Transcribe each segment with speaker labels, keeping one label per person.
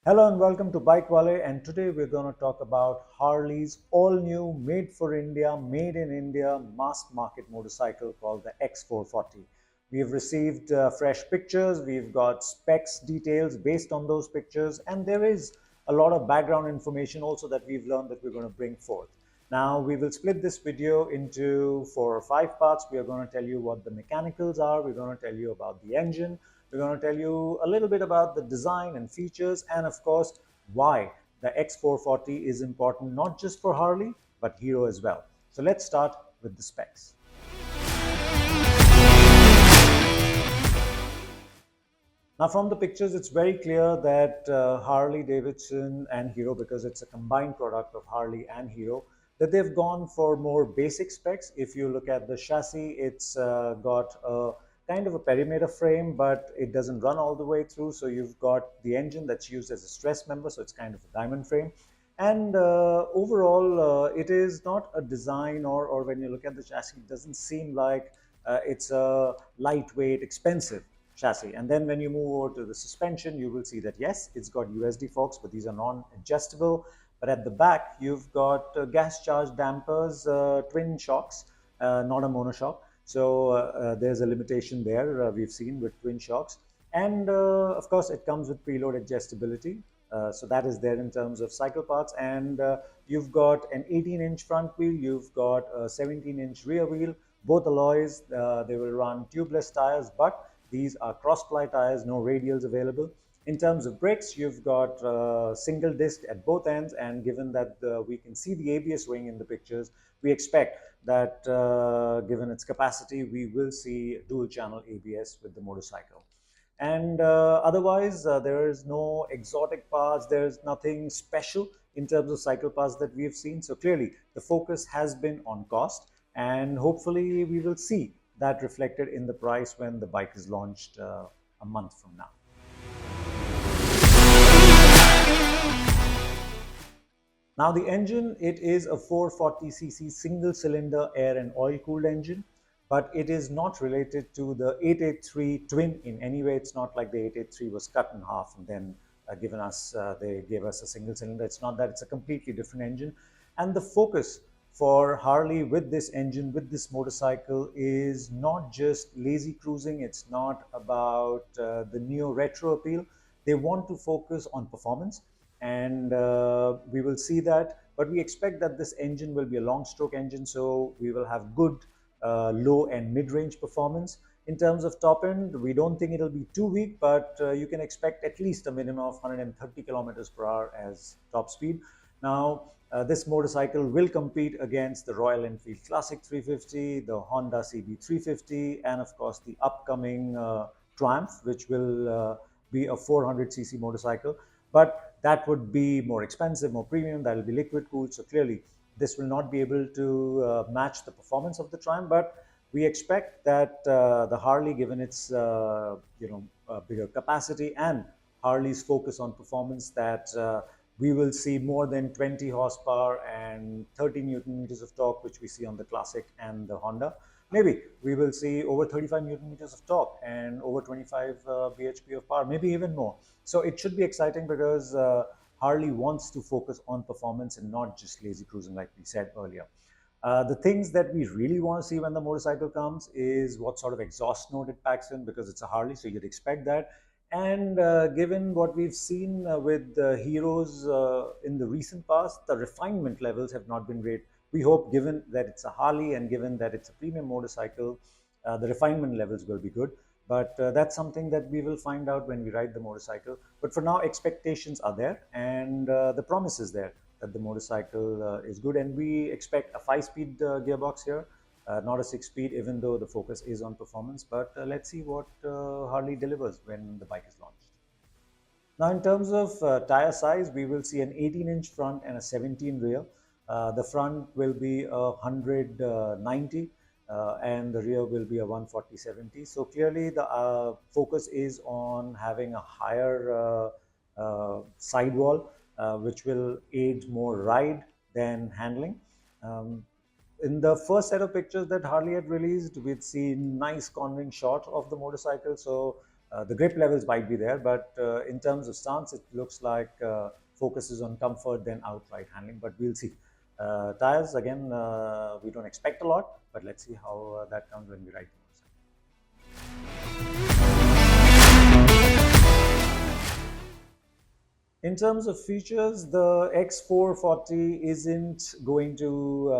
Speaker 1: Hello and welcome to Bike Wale, and today we're going to talk about Harley's all-new, made for India, made in India mass market motorcycle called the X440. We've received fresh pictures, we've got specs details based on those pictures, and there is a lot of background information also that we've learned that we're going to bring forth. Now we will split this video into 4 or 5 parts. We are going to tell you what the mechanicals are, we're going to tell you about the engine, we're going to tell you a little bit about the design and features, and of course, why the X440 is important not just for Harley, but Hero as well. So let's start with the specs. Now, from the pictures, it's very clear that Harley Davidson and Hero, because it's a combined product of Harley and Hero, that they've gone for more basic specs. If you look at the chassis, it's got a kind of a perimeter frame, but it doesn't run all the way through. So you've got the engine that's used as a stress member, so it's kind of a diamond frame. And overall, it is not a design, or when you look at the chassis, it doesn't seem like it's a lightweight, expensive chassis. And then when you move over to the suspension, you will see that yes, it's got USD forks, but these are non-adjustable. But at the back, you've got gas charged dampers, twin shocks, not a monoshock. So there's a limitation there we've seen with twin shocks. And of course, it comes with preload adjustability. So that is there in terms of cycle parts. And you've got an 18-inch front wheel, you've got a 17-inch rear wheel, both alloys. They will run tubeless tires, but these are cross-ply tires, no radials available. In terms of brakes, you've got single disc at both ends, and given that we can see the ABS ring in the pictures, we expect that given its capacity, we will see dual channel ABS with the motorcycle. And otherwise, there is no exotic parts, there's nothing special in terms of cycle parts that we've seen. So clearly, the focus has been on cost, and hopefully we will see that reflected in the price when the bike is launched a month from now. Now the engine, it is a 440cc single cylinder air and oil cooled engine, but it is not related to the 883 twin in any way. It's not like the 883 was cut in half and then they gave us a single cylinder. It's not that, it's a completely different engine. And the focus for Harley with this engine, with this motorcycle, is not just lazy cruising. It's not about the neo retro appeal. They want to focus on performance, and we will see that. But we expect that this engine will be a long stroke engine, so we will have good low and mid-range performance. In terms of top end, we don't think it'll be too weak, but you can expect at least a minimum of 130 kilometers per hour as top speed. Now, this motorcycle will compete against the Royal Enfield Classic 350, the Honda CB 350, and of course the upcoming Triumph, which will be a 400cc motorcycle. But that would be more expensive, more premium, that will be liquid cooled. So clearly, this will not be able to match the performance of the Triumph. But we expect that the Harley, given its bigger capacity and Harley's focus on performance, that we will see more than 20 horsepower and 30 newton meters of torque, which we see on the Classic and the Honda. Maybe we will see over 35 newton meters of torque and over 25 bhp of power, maybe even more. So it should be exciting because Harley wants to focus on performance and not just lazy cruising, like we said earlier. The things that we really want to see when the motorcycle comes is what sort of exhaust note it packs in, because it's a Harley, so you'd expect that. And given what we've seen with the Heroes in the recent past, the refinement levels have not been great. We hope, given that it's a Harley and given that it's a premium motorcycle, the refinement levels will be good. But that's something that we will find out when we ride the motorcycle. But for now, expectations are there, and the promise is there that the motorcycle is good. And we expect a 5-speed gearbox here, not a 6-speed, even though the focus is on performance. But let's see what Harley delivers when the bike is launched. Now, in terms of tire size, we will see an 18-inch front and a 17 rear. The front will be a 190 and the rear will be a 140/70. So clearly the focus is on having a higher sidewall, which will aid more ride than handling. In the first set of pictures that Harley had released, we'd seen nice cornering shot of the motorcycle. So The grip levels might be there, but in terms of stance, it looks like focuses on comfort than outright handling, but we'll see. Tires, again, we don't expect a lot, but let's see how that comes when we ride the motorcycle. In terms of features, the X440 isn't going to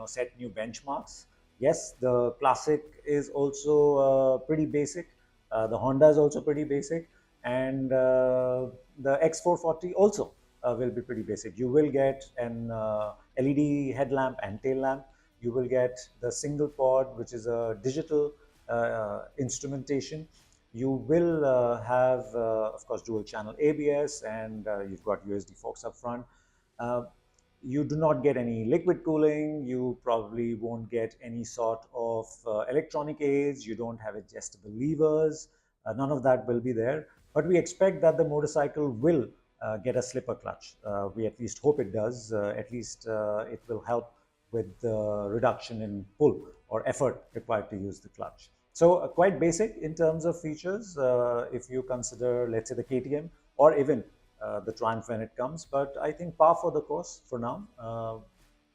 Speaker 1: set new benchmarks. Yes, the Classic is also pretty basic. The Honda is also pretty basic, and the X440 also will be pretty basic. You will get an LED headlamp and tail lamp. You will get the single pod, which is a digital instrumentation. You will have, of course, dual channel ABS, and you've got USD forks up front. Uh, you do not get any liquid cooling. You probably won't get any sort of electronic aids. You don't have adjustable levers. None of that will be there. But we expect that the motorcycle will get a slipper clutch. We at least hope it does. At least it will help with the reduction in pull or effort required to use the clutch. So quite basic in terms of features if you consider, let's say, the KTM or even the Triumph when it comes. But I think par for the course for now.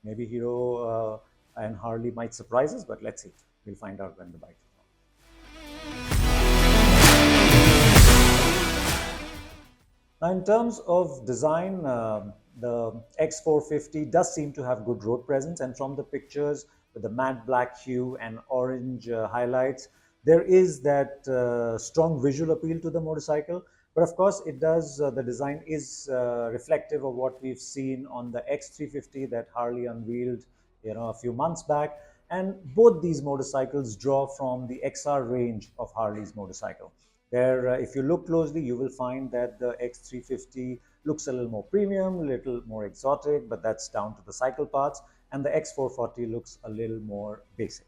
Speaker 1: Maybe Hero and Harley might surprise us, but let's see. We'll find out when the bike is out. Now, in terms of design, the X450 does seem to have good road presence, and from the pictures with the matte black hue and orange highlights, there is that strong visual appeal to the motorcycle. But of course, it does. The design is reflective of what we've seen on the X350 that Harley unveiled, a few months back. And both these motorcycles draw from the XR range of Harley's motorcycle. There, if you look closely, you will find that the X350 looks a little more premium, a little more exotic, but that's down to the cycle parts. And the X440 looks a little more basic.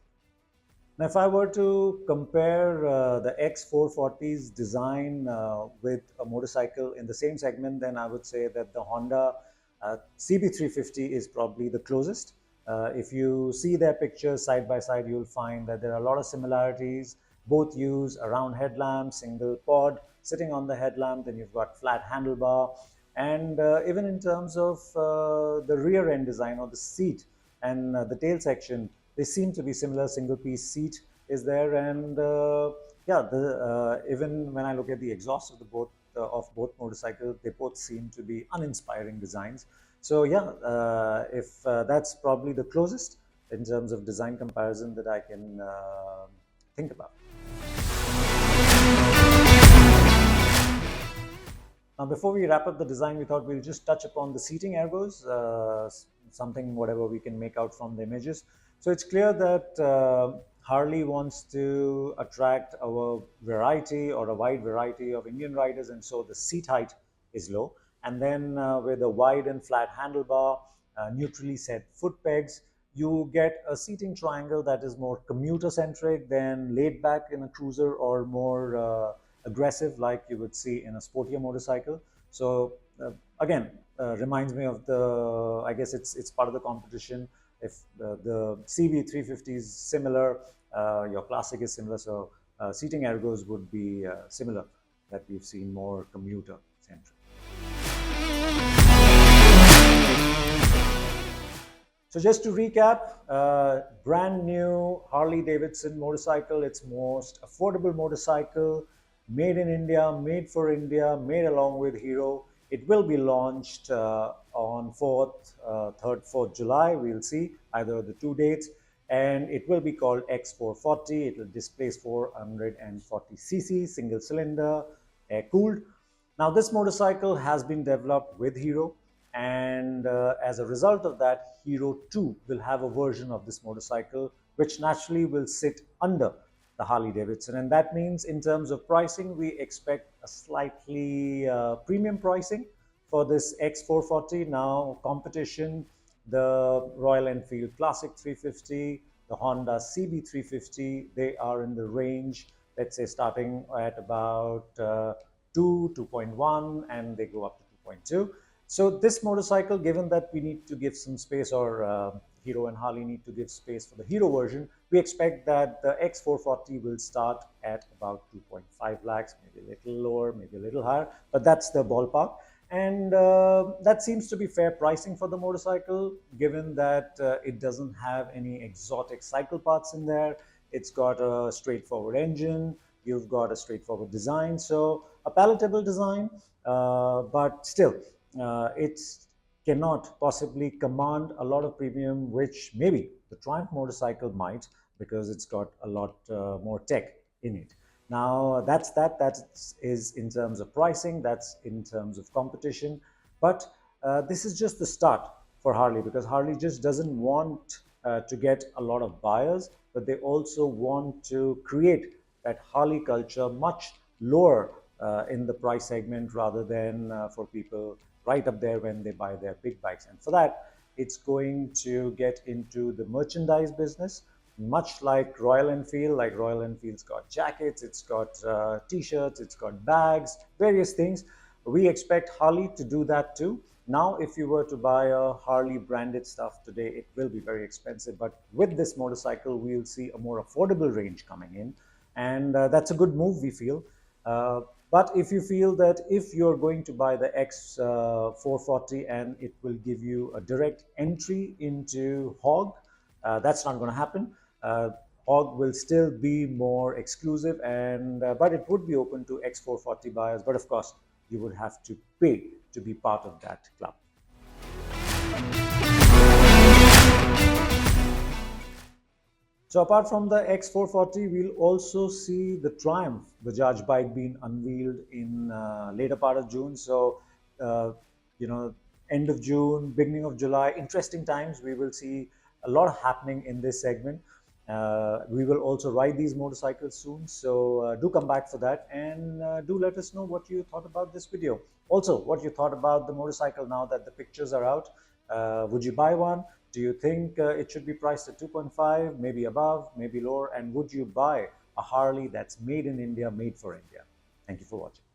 Speaker 1: Now, if I were to compare the X440's design with a motorcycle in the same segment, then I would say that the Honda CB350 is probably the closest. If you see their pictures side by side, you'll find that there are a lot of similarities. Both use a round headlamp, single pod sitting on the headlamp, then you've got flat handlebar. And even in terms of the rear end design or the seat and the tail section, they seem to be similar. Single piece seat is there, and even when I look at the exhaust of both motorcycles, they both seem to be uninspiring designs. So if that's probably the closest in terms of design comparison that I can think about. Now, before we wrap up the design, we thought we'll just touch upon the seating ergos, something whatever we can make out from the images. So it's clear that Harley wants to attract a variety or a wide variety of Indian riders, and so the seat height is low. And then with a wide and flat handlebar, neutrally set foot pegs, you get a seating triangle that is more commuter-centric than laid back in a cruiser or more aggressive like you would see in a sportier motorcycle. So again, reminds me of I guess it's part of the competition. If the CB350 is similar, your Classic is similar, so seating ergos would be similar, that we've seen more commuter-centric. So just to recap, brand new Harley Davidson motorcycle, its most affordable motorcycle, made in India, made for India, made along with Hero. It will be launched on 3rd, 4th July. We'll see either of the two dates. And it will be called X440. It will displace 440cc, single cylinder, air cooled. Now, this motorcycle has been developed with Hero. And as a result of that, Hero 2 will have a version of this motorcycle, which naturally will sit under the Harley Davidson. And that means in terms of pricing, we expect a slightly premium pricing for this X440. Now, competition, the Royal Enfield Classic 350, the Honda CB350, they are in the range, let's say, starting at about 2.1, and they go up to 2.2. So this motorcycle, given that we need to give some space, or Hero and Harley need to give space for the Hero version, We expect that the X440 will start at about 2.5 lakhs, maybe a little lower, maybe a little higher, but that's the ballpark. And that seems to be fair pricing for the motorcycle, given that it doesn't have any exotic cycle parts in there. It's got a straightforward engine. You've got a straightforward design. So a palatable design, but still, it cannot possibly command a lot of premium, which maybe the Triumph motorcycle might, because it's got a lot more tech in it. Now, that's that. That is in terms of pricing. That's in terms of competition. But this is just the start for Harley, because Harley just doesn't want to get a lot of buyers, but they also want to create that Harley culture much lower in the price segment, rather than for people right up there when they buy their big bikes. And for that, it's going to get into the merchandise business, much like Royal Enfield. Like Royal Enfield's got jackets, it's got t-shirts, it's got bags, various things. We expect Harley to do that too. Now, if you were to buy a Harley branded stuff today, it will be very expensive. But with this motorcycle, we'll see a more affordable range coming in. And that's a good move, we feel. But if you feel that if you're going to buy the X440 and it will give you a direct entry into Hog, that's not going to happen. Uh, Hog will still be more exclusive, and but it would be open to X440 buyers. But of course, you would have to pay to be part of that club. So apart from the X440, we'll also see the Triumph Bajaj bike being unveiled in later part of June. So, uh, you know, end of June, beginning of July, interesting times. We will see a lot happening in this segment. We will also ride these motorcycles soon. So do come back for that, and do let us know what you thought about this video. Also, what you thought about the motorcycle now that the pictures are out. Would you buy one? Do you think it should be priced at 2.5, maybe above, maybe lower? And would you buy a Harley that's made in India, made for India? Thank you for watching.